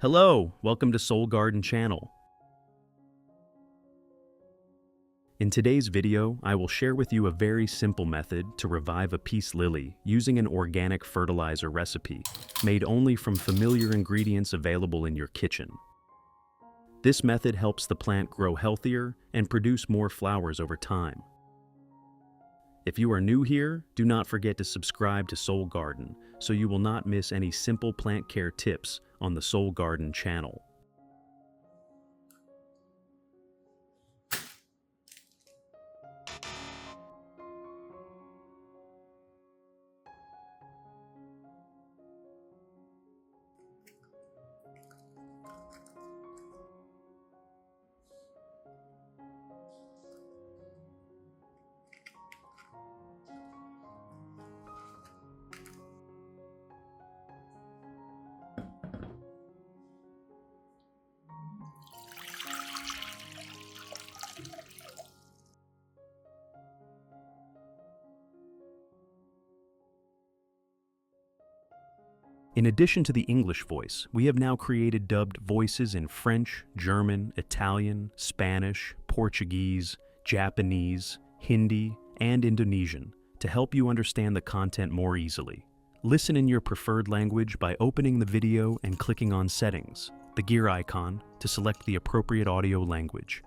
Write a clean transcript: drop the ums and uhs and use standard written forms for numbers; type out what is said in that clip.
Hello, welcome to Soul Garden channel. In today's video, I will share with you a very simple method to revive a peace lily using an organic fertilizer recipe, made only from familiar ingredients available in your kitchen. This method helps the plant grow healthier and produce more flowers over time. If you are new here, do not forget to subscribe to Soul Garden so you will not miss any simple plant care tips on the Soul Garden channel. In addition to the English voice, we have now created dubbed voices in French, German, Italian, Spanish, Portuguese, Japanese, Hindi, and Indonesian to help you understand the content more easily. Listen in your preferred language by opening the video and clicking on Settings, the gear icon, to select the appropriate audio language.